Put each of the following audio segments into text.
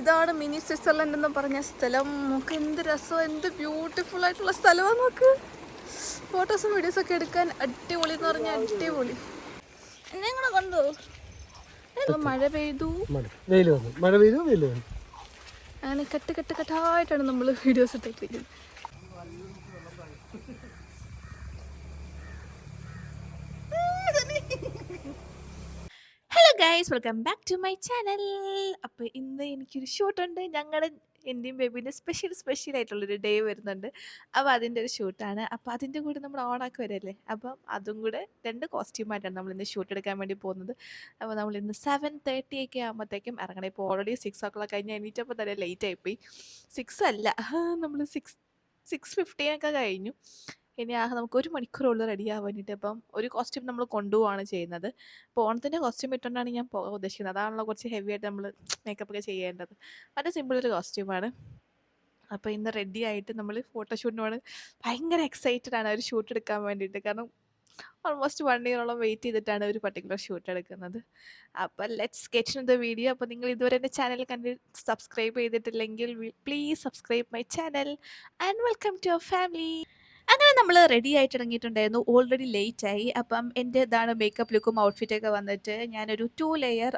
ഇതാണ് mini Switzerland എന്ന് പറഞ്ഞ സ്ഥലം. നമുക്ക് എന്ത് രസം, എന്ത് ബ്യൂട്ടിഫുൾ ആയിട്ടുള്ള സ്ഥലമാണ്. നമുക്ക് ഫോട്ടോസും വീഡിയോസും ഒക്കെ എടുക്കാൻ അടിപൊളി എന്ന് പറഞ്ഞാൽ അടിപൊളി. എന്നെ കൂടെ കണ്ടോ? മഴ പെയ്തു, വെയിൽ വന്നു, മഴ പെയ്തു, വെയിൽ വന്നു. അങ്ങനെ കെട്ടായിട്ടാണ് നമ്മൾ വീഡിയോസ് ഇട്ടിരിക്കുന്നത്. Hello guys, welcome back to my channel. അപ്പോൾ ഇന്ന് എനിക്കൊരു ഷൂട്ടുണ്ട്. എൻ്റെയും ബേബീൻ്റെ സ്പെഷ്യൽ ആയിട്ടുള്ളൊരു ഡേ വരുന്നുണ്ട്. അപ്പോൾ അതിൻ്റെ ഒരു ഷൂട്ടാണ്. അപ്പോൾ അതിൻ്റെ കൂടെ നമ്മൾ ഓണാക്കി വരല്ലേ, അപ്പം അതും കൂടെ 2 കോസ്റ്റ്യൂമായിട്ടാണ് നമ്മൾ ഇന്ന് ഷൂട്ട് എടുക്കാൻ വേണ്ടി പോകുന്നത്. അപ്പോൾ നമ്മൾ ഇന്ന് 7:30 ഒക്കെ ആകുമ്പോഴത്തേക്കും ഇറങ്ങണം. ഇപ്പോൾ ഓൾറെഡി 6 o'clock കഴിഞ്ഞ് എണീറ്റപ്പോൾ തന്നെ ലേറ്റ് ആയിപ്പോയി. 6 അല്ല, നമ്മൾ 6:15 ഒക്കെ കഴിഞ്ഞു. ഇനി നമുക്ക് 1 മണിക്കൂറുള്ളൂ റെഡി ആവാൻ വേണ്ടിയിട്ട്. അപ്പം ഒരു കോസ്റ്റ്യൂം നമ്മൾ കൊണ്ടുപോവാണ് ചെയ്യുന്നത്. അപ്പോൾ ഓണത്തിൻ്റെ കോസ്റ്റ്യൂം ഇട്ടുകൊണ്ടാണ് ഞാൻ പോകാൻ ഉദ്ദേശിക്കുന്നത്. അതാണല്ലോ കുറച്ച് ഹെവി ആയിട്ട് നമ്മൾ മേക്കപ്പ് ഒക്കെ ചെയ്യേണ്ടത്. വളരെ സിമ്പിളൊരു കോസ്റ്റ്യൂമാണ്. അപ്പോൾ ഇന്ന് റെഡി ആയിട്ട് നമ്മൾ ഫോട്ടോഷൂട്ടിനോട് ഭയങ്കര എക്സൈറ്റഡ് ആണ് ഒരു ഷൂട്ട് എടുക്കാൻ വേണ്ടിയിട്ട്. കാരണം ഓൾമോസ്റ്റ് 1 ഇയറോളം വെയിറ്റ് ചെയ്തിട്ടാണ് ഒരു പർട്ടിക്കുലർ ഷൂട്ട് എടുക്കുന്നത്. അപ്പോൾ let's get in the video. അപ്പോൾ നിങ്ങൾ ഇതുവരെ എൻ്റെ ചാനൽ സബ്സ്ക്രൈബ് ചെയ്തിട്ടില്ലെങ്കിൽ please subscribe my channel and welcome to our family. അങ്ങനെ നമ്മൾ റെഡി ആയിട്ട് ഇറങ്ങിയിട്ടുണ്ടായിരുന്നു. ഓൾറെഡി ലേറ്റായി. അപ്പം എൻ്റെ ഇതാണ് മേക്കപ്പ് ലുക്കും ഔട്ട്ഫിറ്റൊക്കെ വന്നിട്ട് ഞാനൊരു 2 ലെയർ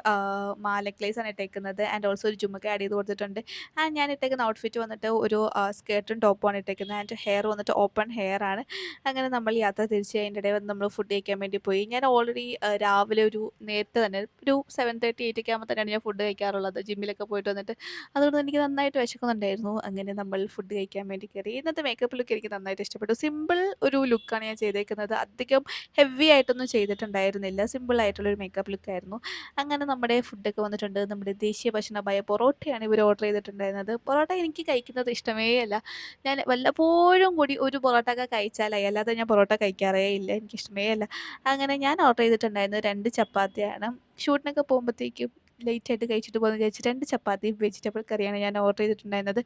നെക്ലേസാണ് ഇട്ടേക്കുന്നത്. ആൻഡ് ഓൾസോ ഒരു ജുമക്ക ആഡ് ചെയ്ത് കൊടുത്തിട്ടുണ്ട്. ആൻഡ് ഞാൻ ഇട്ടേക്കുന്ന ഔട്ട്ഫിറ്റ് വന്നിട്ട് ഒരു സ്കേർട്ടും ടോപ്പുമാണ് ഇട്ടേക്കുന്നത്. ആൻഡ് ഹെയർ വന്നിട്ട് ഓപ്പൺ ഹെയർ ആണ്. അങ്ങനെ നമ്മൾ യാത്ര തിരിച്ച് അതിൻ്റെ ഇടയിൽ വന്ന് നമ്മൾ ഫുഡ് കഴിക്കാൻ വേണ്ടി പോയി. ഞാൻ ഓൾറെഡി രാവിലെ നേരത്തെ തന്നെ ഒരു 7:30, 8 ഒക്കെ ആകുമ്പോൾ തന്നെയാണ് ഞാൻ ഫുഡ് കഴിക്കാറുള്ളത്, ജിമ്മിലൊക്കെ പോയിട്ട് വന്നിട്ട്. അതുകൊണ്ട് എനിക്ക് നന്നായിട്ട് വിശക്കുന്നുണ്ടായിരുന്നു. അങ്ങനെ നമ്മൾ ഫുഡ് കഴിക്കാൻ വേണ്ടി കയറി. ഇന്നത്തെ മേക്കപ്പ് ലുക്ക് എനിക്ക് നന്നായിട്ട് ഇഷ്ടപ്പെട്ടു. സിമ്പിൾ ഒരു ലുക്കാണ് ഞാൻ ചെയ്തേക്കുന്നത്. അധികം ഹെവി ആയിട്ടൊന്നും ചെയ്തിട്ടുണ്ടായിരുന്നില്ല. സിമ്പിളായിട്ടുള്ളൊരു മേക്കപ്പ് ലുക്കായിരുന്നു. അങ്ങനെ നമ്മുടെ ഫുഡൊക്കെ വന്നിട്ടുണ്ട്. നമ്മുടെ ദേശീയ ഭക്ഷണമായ പൊറോട്ടയാണ് ഇവർ ഓർഡർ ചെയ്തിട്ടുണ്ടായിരുന്നത്. പൊറോട്ട എനിക്ക് കഴിക്കുന്നത് ഇഷ്ടമേ അല്ല. ഞാൻ വല്ലപ്പോഴും കൂടി ഒരു പൊറോട്ട ഒക്കെ കഴിച്ചാലായി, അല്ലാതെ ഞാൻ പൊറോട്ട കഴിക്കാറേ ഇല്ല, എനിക്കിഷ്ടമേ അല്ല. അങ്ങനെ ഞാൻ ഓർഡർ ചെയ്തിട്ടുണ്ടായിരുന്നത് 2 ചപ്പാത്തിയാണ്. ഷൂട്ടിനൊക്കെ പോകുമ്പോഴത്തേക്കും ലേറ്റായിട്ട് കഴിച്ചിട്ട് പോകുന്ന വിചാരിച്ച് 2 ചപ്പാത്തിയും വെജിറ്റബിൾ കറിയാണ് ഞാൻ ഓർഡർ ചെയ്തിട്ടുണ്ടായിരുന്നത്.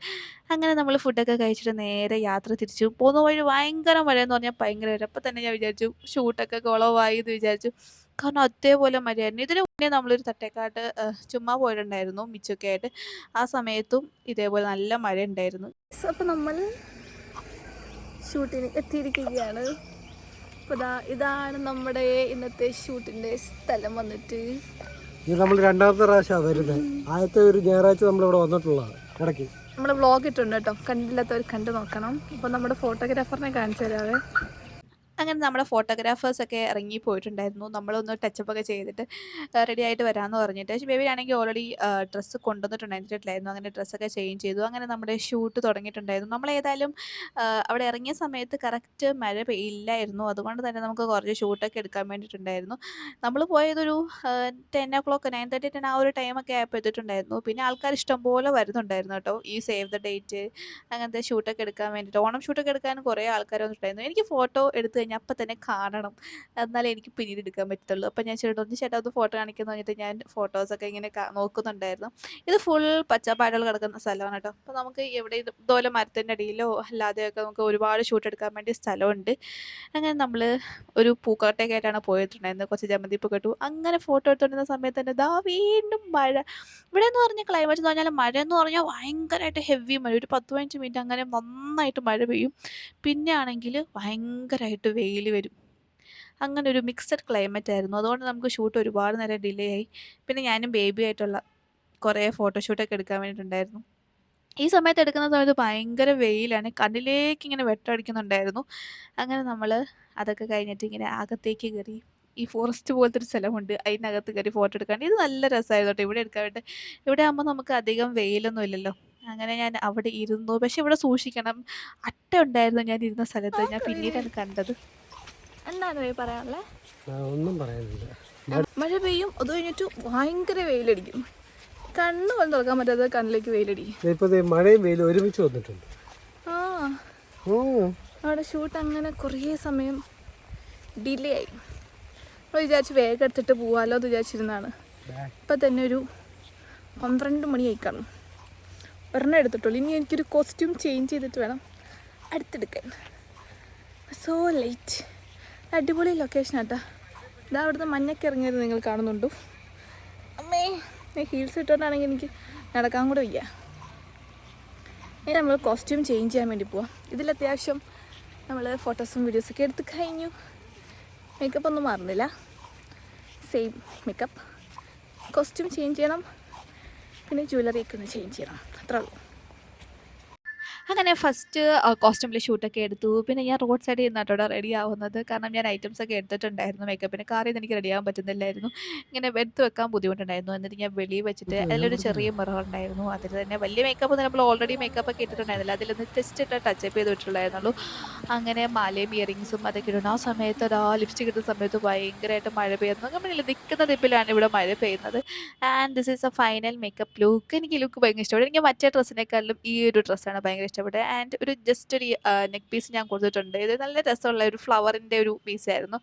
അങ്ങനെ നമ്മൾ ഫുഡൊക്കെ കഴിച്ചിട്ട് നേരെ യാത്ര തിരിച്ചു. പോകുന്ന വഴി ഭയങ്കര മഴയെന്ന് പറഞ്ഞാൽ ഭയങ്കര മഴ. അപ്പോൾ തന്നെ ഞാൻ വിചാരിച്ചു ഷൂട്ടൊക്കെ കുളമായി എന്ന് വിചാരിച്ചു. കാരണം അതേപോലെ മഴയായിരുന്നു. ഇതിന് മുന്നേ നമ്മളൊരു തട്ടേക്കാട്ട് ചുമ്മാ പോയിട്ടുണ്ടായിരുന്നു മിച്ചൊക്കെ ആയിട്ട്. ആ സമയത്തും ഇതേപോലെ നല്ല മഴ ഉണ്ടായിരുന്നു. അപ്പോൾ നമ്മൾ ഷൂട്ടിന് എത്തിയിരിക്കുകയാണ്. അപ്പോൾ ഇതാണ് നമ്മുടെ ഇന്നത്തെ ഷൂട്ടിൻ്റെ സ്ഥലം വന്നിട്ട്. ഇത് നമ്മൾ 2ാമത്തെ പ്രാവശ്യമാണ് വരുന്നത്. ആദ്യത്തെ ഒരു ഞായറാഴ്ച നമ്മളിവിടെ വന്നിട്ടുള്ളതാണ്. ഇടയ്ക്ക് നമ്മൾ വ്ളോഗ് ഇട്ടുണ്ട് കേട്ടോ, കണ്ടില്ലാത്തവർ കണ്ടു നോക്കണം. അപ്പോൾ നമ്മുടെ ഫോട്ടോഗ്രാഫറിനെ കാണിച്ചു തരാവേ. അങ്ങനെ നമ്മുടെ ഫോട്ടോഗ്രാഫേഴ്സൊക്കെ ഇറങ്ങി പോയിട്ടുണ്ടായിരുന്നു. നമ്മളൊന്ന് ടച്ചപ്പ് ഒക്കെ ചെയ്തിട്ട് റെഡി ആയിട്ട് വരാമെന്ന് പറഞ്ഞിട്ട്. പക്ഷേ ബേബി ആണെങ്കിൽ ഓൾറെഡി ഡ്രസ്സ് കൊണ്ടുവന്നിട്ടുണ്ടായിരുന്നില്ലായിരുന്നു. അങ്ങനെ ഡ്രസ്സൊക്കെ ചേഞ്ച് ചെയ്തു. അങ്ങനെ നമ്മുടെ ഷൂട്ട് തുടങ്ങിയിട്ടുണ്ടായിരുന്നു. നമ്മളേതായാലും അവിടെ ഇറങ്ങിയ സമയത്ത് കറക്റ്റ് മഴ പെയ്യില്ലായിരുന്നു. അതുകൊണ്ട് തന്നെ നമുക്ക് കുറച്ച് ഷൂട്ടൊക്കെ എടുക്കാൻ വേണ്ടിയിട്ടുണ്ടായിരുന്നു. നമ്മൾ പോയതൊരു 10 o'clock, 9:30, 10 ആ ഒരു ടൈമൊക്കെ ആയപ്പോൾ എത്തിയിട്ടുണ്ടായിരുന്നു. പിന്നെ ആൾക്കാർ ഇഷ്ടംപോലെ വരുന്നുണ്ടായിരുന്നു കേട്ടോ, ഈ സേവ് ദ ഡേറ്റ് അങ്ങനത്തെ ഷൂട്ടൊക്കെ എടുക്കാൻ വേണ്ടിയിട്ട്. ഓണം ഷൂട്ടൊക്കെ എടുക്കാൻ കുറേ ആൾക്കാർ വന്നിട്ടുണ്ടായിരുന്നു. എനിക്ക് ഫോട്ടോ എടുത്ത് കഴിഞ്ഞാൽ അപ്പം തന്നെ കാണണം, എന്നാലേ എനിക്ക് പിന്നീട് എടുക്കാൻ പറ്റത്തുള്ളൂ. അപ്പം ഞാൻ ചേട്ടാ ഒന്ന് ഫോട്ടോ കാണിക്കുന്നു പറഞ്ഞിട്ട് ഞാൻ ഫോട്ടോസൊക്കെ ഇങ്ങനെ നോക്കുന്നുണ്ടായിരുന്നു. ഇത് ഫുൾ പച്ചപ്പാടുകൾ കിടക്കുന്ന സ്ഥലമാണ് കേട്ടോ. അപ്പോൾ നമുക്ക് എവിടെ ഇതുപോലെ മരത്തിൻ്റെ അടിയിലോ അല്ലാതെയൊക്കെ നമുക്ക് ഒരുപാട് ഷൂട്ട് എടുക്കാൻ വേണ്ടി സ്ഥലമുണ്ട്. അങ്ങനെ നമ്മൾ ഒരു പൂക്കോട്ടയൊക്കെ ആയിട്ടാണ് പോയിട്ടുണ്ടായിരുന്നത്. കുറച്ച് ജമന്തി പൂക്ക ഇട്ടു. അങ്ങനെ ഫോട്ടോ എടുത്തുകൊണ്ടിരുന്ന സമയത്ത് തന്നെ വീണ്ടും മഴ. ഇവിടെ എന്ന് പറഞ്ഞാൽ ക്ലൈമറ്റ് എന്ന് പറഞ്ഞാൽ മഴ എന്ന് പറഞ്ഞാൽ ഭയങ്കരമായിട്ട് ഹെവി മഴ. ഒരു 10-15 മിനിറ്റ് അങ്ങനെ നന്നായിട്ട് മഴ പെയ്യും. പിന്നെ ആണെങ്കിൽ ഭയങ്കരമായിട്ട് വെയിൽ വരും. അങ്ങനെ ഒരു മിക്സഡ് ക്ലൈമറ്റ് ആയിരുന്നു. അതുകൊണ്ട് നമുക്ക് ഷൂട്ട് ഒരുപാട് നേരം ഡിലേ ആയി. പിന്നെ ഞാനും ബേബിയായിട്ടുള്ള കുറേ ഫോട്ടോഷൂട്ടൊക്കെ എടുക്കാൻ വേണ്ടിയിട്ടുണ്ടായിരുന്നു. ഈ സമയത്ത് എടുക്കുന്ന സമയത്ത് ഭയങ്കര വെയിലാണ്, കണ്ണിലേക്ക് ഇങ്ങനെ വെട്ടടിക്കുന്നുണ്ടായിരുന്നു. അങ്ങനെ നമ്മൾ അതൊക്കെ കഴിഞ്ഞിട്ട് ഇങ്ങനെ അകത്തേക്ക് കയറി. ഈ ഫോറസ്റ്റ് പോലത്തെ ഒരു സ്ഥലമുണ്ട്, അതിനകത്ത് കയറി ഫോട്ടോ എടുക്കാൻ. ഇത് നല്ല രസമായിരുന്നു കേട്ടോ ഇവിടെ എടുക്കാൻ വേണ്ടി. ഇവിടെ ആകുമ്പോൾ നമുക്ക് അധികം വെയിലൊന്നും ഇല്ലല്ലോ. അങ്ങനെ ഞാൻ അവിടെ ഇരുന്നു. പക്ഷെ ഇവിടെ സൂക്ഷിക്കണം, അട്ട ഉണ്ടായിരുന്നു ഞാൻ ഇരുന്ന സ്ഥലത്ത്. ഞാൻ പിന്നീടാണ് കണ്ടത്. എന്താണ് പറയാനുള്ളത്? ഒന്നും പറയാനില്ല. മഴ പെയ്യും, അത് കഴിഞ്ഞിട്ട് ഭയങ്കര വെയിലടിക്കും. കണ്ണ് പോലെ തുറക്കാൻ പറ്റാതെ കണ്ണിലേക്ക് വെയിലടിക്കും. ഇപ്പോൾ മഴയും വെയിലും ഒരുമിച്ച് വന്നിട്ടുണ്ട്. ആ, അവിടെ ഷൂട്ട് അങ്ങനെ കുറേ സമയം ഡിലേ ആയി. നമ്മൾ വിചാരിച്ച് വേഗം എടുത്തിട്ട് പോവാമല്ലോ എന്ന് വിചാരിച്ചിരുന്നതാണ്. ഇപ്പം തന്നെ ഒരു 12 മണിയായി കാണും. ഒരെണ്ണം എടുത്തിട്ടുള്ളൂ. ഇനി എനിക്കൊരു കോസ്റ്റ്യൂം ചേഞ്ച് ചെയ്തിട്ട് വേണം അടുത്തെടുക്കാൻ. So late. അടിപൊളി ലൊക്കേഷൻ ആട്ടാ. ഇതാ അവിടുന്ന് മഞ്ഞൊക്കെ ഇറങ്ങിയത് നിങ്ങൾ കാണുന്നുണ്ടോ? അമ്മേ, ഹീൽസ് ഇട്ടുകൊണ്ടാണെങ്കിൽ എനിക്ക് നടക്കാൻ കൂടെ വയ്യ. ഇനി നമ്മൾ കോസ്റ്റ്യൂം ചേഞ്ച് ചെയ്യാൻ വേണ്ടി പോവാം. ഇതിൽ അത്യാവശ്യം നമ്മൾ ഫോട്ടോസും വീഡിയോസൊക്കെ എടുത്ത് കഴിഞ്ഞു. മേക്കപ്പ് ഒന്നും മാറുന്നില്ല, സെയിം മേക്കപ്പ്. കോസ്റ്റ്യൂം ചേഞ്ച് ചെയ്യണം, പിന്നെ ജ്വല്ലറിയൊക്കെ ഒന്ന് ചേഞ്ച് ചെയ്യണം, അത്രേ ഉള്ളൂ. അങ്ങനെ ഫസ്റ്റ് കോസ്റ്റ്യൂമിൽ ഷൂട്ടൊക്കെ എടുത്തു. പിന്നെ ഞാൻ റോഡ് സൈഡിൽ നിന്നിട്ടോടെ റെഡി ആവുന്നത്. കാരണം ഞാൻ ഐറ്റംസൊക്കെ എടുത്തിട്ടുണ്ടായിരുന്നു മേക്കപ്പിന്. കാറിൽ നിന്ന് എനിക്ക് റെഡി ആവാൻ പറ്റുന്നില്ലായിരുന്നു, ഇങ്ങനെ എടുത്ത് വെക്കാൻ ബുദ്ധിമുട്ടുണ്ടായിരുന്നു. എന്നിട്ട് ഞാൻ വെളിയിൽ വെച്ചിട്ട് അതിലൊരു ചെറിയ മിറർ ഉണ്ടായിരുന്നു. അതിൽ തന്നെ വലിയ മേക്കപ്പ് നമ്മൾ ഓൾറെഡി മേക്കപ്പൊക്കെ ഇട്ടിട്ടുണ്ടായിരുന്നില്ല, അതിലൊന്ന് ജസ്റ്റ് ഇട്ട് ടച്ചപ്പ് ചെയ്ത് വിട്ടിട്ടുണ്ടായിരുന്നുള്ളൂ. അങ്ങനെ മാലയും ഇയറിങ്സും അതൊക്കെ ഇടുന്നു. ആ സമയത്ത് ലിപ്സ്റ്റിക് ഇടുന്ന സമയത്ത് ഭയങ്കരമായിട്ട് മഴ പെയ്യുന്നു. നമ്മളിൽ നിൽക്കുന്ന ദിപ്പിലാണ് ഇവിടെ മഴ പെയ്യുന്നത്. And this is A final makeup look. എനിക്ക് ഈ ലുക്ക് ഭയങ്കര ഇഷ്ടപ്പെട്ടു. എനിക്ക് മറ്റേ ഡ്രസ്സിനേക്കാളും ഈ ഒരു ഡ്രസ്സാണ് ഭയങ്കര ഇഷ്ടപ്പെട്ടത്. ആൻഡ് ഒരു ജസ്റ്റ് ഒരു നെക്ക് പീസ് ഞാൻ കൊടുത്തിട്ടുണ്ട്. ഇത് നല്ല രസമുള്ള ഒരു ഫ്ലവറിൻ്റെ ഒരു പീസായിരുന്നു.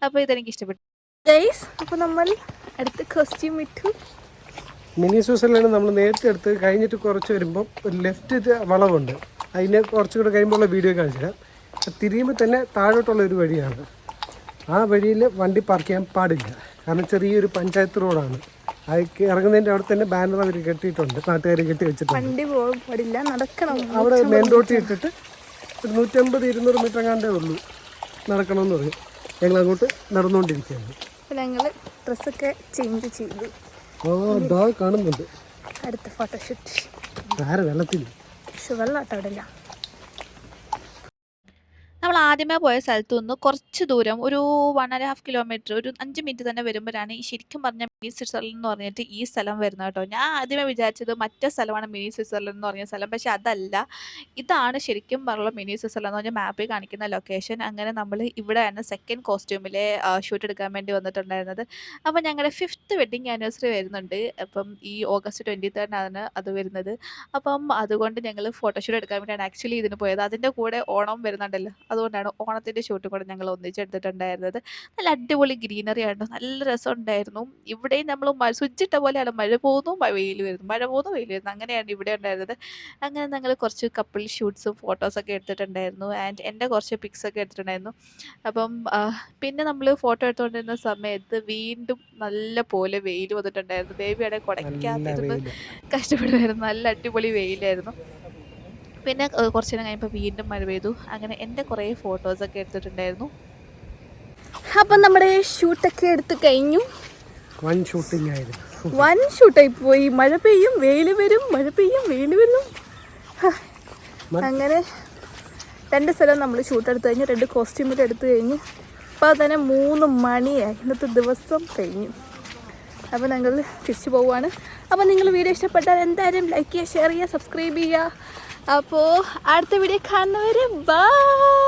അപ്പോൾ ഇതെനിക്ക് ഇഷ്ടപ്പെട്ടു ഗൈസ്. അപ്പോൾ നമ്മൾ അടുത്ത കോസ്റ്റ്യൂം ഇട്ടു. മിനി സ്വിറ്റ്സർലൻഡ് നമ്മൾ നേരത്തെ എടുത്ത് കഴിഞ്ഞിട്ട് കുറച്ച് വരുമ്പം ഒരു ലെഫ്റ്റ് വളവുണ്ട്, അതിനെ കുറച്ചുകൂടെ കഴിയുമ്പോഴുള്ള വീഡിയോ കാണിച്ചുതരാം. തിരിയുമ്പോൾ തന്നെ താഴോട്ടുള്ള ഒരു വഴിയാണ്. ആ വഴിയിൽ വണ്ടി പാർക്ക് ചെയ്യാൻ പാടില്ല, കാരണം ചെറിയൊരു പഞ്ചായത്ത് റോഡാണ്. അത് ഇറങ്ങുന്നതിൻ്റെ അവിടെ തന്നെ ബാനർ അവർ കെട്ടിയിട്ടുണ്ട്, നാട്ടുകാർ കെട്ടി വെച്ചിട്ടുണ്ട്. വണ്ടി പോകാൻ പാടില്ല, നടക്കണം. അവിടെ മെയിൻ റോട്ടിൽ ഇട്ടിട്ട് ഒരു 150-200 മീറ്റർ കണ്ടേ ഉള്ളൂ നടക്കണമെന്ന് പറയും. ഞങ്ങൾ അങ്ങോട്ട് നടന്നുകൊണ്ടിരിക്കുകയാണ്. അപ്പോൾ ഞങ്ങൾ ഡ്രസ്സൊക്കെ ചേഞ്ച് ചെയ്തു. അതാ കാണുന്നുണ്ട് അടുത്ത ഫോട്ടോഷൂട്ട്. ആരെ വെള്ളത്തിൽ പക്ഷെ വെള്ളമാട്ടോ അവിടെ ഇല്ല. നമ്മൾ ആദ്യമേ പോയ സ്ഥലത്തു നിന്ന് കുറച്ച് ദൂരം, ഒരു 1.5 കിലോമീറ്റർ, ഒരു 5 മിനിറ്റ് തന്നെ വരുമ്പോഴാണ് ഈ ശരിക്കും പറഞ്ഞ മിനി സ്വിറ്റ്സർലൻഡ് എന്ന് പറഞ്ഞിട്ട് ഈ സ്ഥലം വരുന്നത് കേട്ടോ. ഞാൻ ആദ്യമേ വിചാരിച്ചത് മറ്റേ സ്ഥലമാണ് മിനി സ്വിറ്റ്സർലൻഡ് എന്ന് പറഞ്ഞ സ്ഥലം, പക്ഷെ അതല്ല. ഇതാണ് ശരിക്കും പറഞ്ഞ മിനി സ്വിറ്റ്സർലൻഡ് എന്ന് പറഞ്ഞാൽ മാപ്പിൽ കാണിക്കുന്ന ലൊക്കേഷൻ. അങ്ങനെ നമ്മൾ ഇവിടെയാണ് സെക്കൻഡ് കോസ്റ്റ്യൂമിലെ ഷൂട്ട് എടുക്കാൻ വേണ്ടി വന്നിട്ടുണ്ടായിരുന്നത്. അപ്പോൾ ഞങ്ങളുടെ 5th വെഡ്ഡിങ് ആനിവേഴ്സറി വരുന്നുണ്ട്. അപ്പം ഈ ഓഗസ്റ്റ് 23 അത് വരുന്നത്. അപ്പം അതുകൊണ്ട് ഞങ്ങൾ ഫോട്ടോഷൂട്ട് എടുക്കാൻ വേണ്ടിയാണ് ആക്ച്വലി ഇതിന് പോയത്. അതിൻ്റെ കൂടെ ഓണം വരുന്നുണ്ടല്ലോ, അതുകൊണ്ടാണ് ഓണത്തിൻ്റെ ഷൂട്ടും കൂടെ ഞങ്ങൾ ഒന്നിച്ചെടുത്തിട്ടുണ്ടായിരുന്നത്. നല്ല അടിപൊളി ഗ്രീനറി ആയിരുന്നു, നല്ല രസമുണ്ടായിരുന്നു. ഇവിടെയും നമ്മൾ സ്വിച്ചിട്ട പോലെയാണ്, മഴ പോകുന്നു വെയിൽ വരുന്നു, മഴ പോകുന്നു വെയിൽ വരുന്നു, അങ്ങനെയാണ് ഇവിടെ ഉണ്ടായിരുന്നത്. അങ്ങനെ ഞങ്ങൾ കുറച്ച് കപ്പിൾ ഷൂട്ട്സും ഫോട്ടോസൊക്കെ എടുത്തിട്ടുണ്ടായിരുന്നു. ആൻഡ് എൻ്റെ കുറച്ച് പിക്സൊക്കെ എടുത്തിട്ടുണ്ടായിരുന്നു. അപ്പം പിന്നെ നമ്മൾ ഫോട്ടോ എടുത്തുകൊണ്ടിരുന്ന സമയത്ത് വീണ്ടും നല്ല പോലെ വെയിൽ വന്നിട്ടുണ്ടായിരുന്നു. ബേബിയുടെ കുടയ്ക്കകത്തിരുന്ന് കഷ്ടപ്പെടുമായിരുന്നു. നല്ല അടിപൊളി വെയിലായിരുന്നു. പിന്നെ കുറച്ച് നേരം കഴിഞ്ഞപ്പോൾ വീണ്ടും മഴ പെയ്തു. അങ്ങനെ എൻ്റെ കുറേ ഫോട്ടോസൊക്കെ എടുത്തിട്ടുണ്ടായിരുന്നു. അപ്പം നമ്മുടെ ഷൂട്ടൊക്കെ എടുത്ത് കഴിഞ്ഞു. വൺ ഷൂട്ടിംഗ് ആയിരുന്നു, വൺ ഷൂട്ടായി പോയി. മഴ പെയ്യും വെയിൽ വരും, മഴ പെയ്യും വെയിൽ വരും. അങ്ങനെ 2 സ്ഥലം നമ്മൾ ഷൂട്ട് എടുത്ത് കഴിഞ്ഞു, 2 കോസ്റ്റ്യൂമിൽ എടുത്ത് കഴിഞ്ഞു. അപ്പോൾ തന്നെ 3 മണിയായി, ഇന്നത്തെ ദിവസം കഴിഞ്ഞു. അപ്പോൾ ഞങ്ങൾ തിരിച്ചു പോവുകയാണ്. അപ്പോൾ നിങ്ങൾ വീഡിയോ ഇഷ്ടപ്പെട്ടാൽ എന്തായാലും ലൈക്ക് ചെയ്യുക, ഷെയർ ചെയ്യുക, സബ്സ്ക്രൈബ് ചെയ്യുക. അപ്പോൾ അടുത്ത വീഡിയോ കാണുന്നവരെ ബൈ.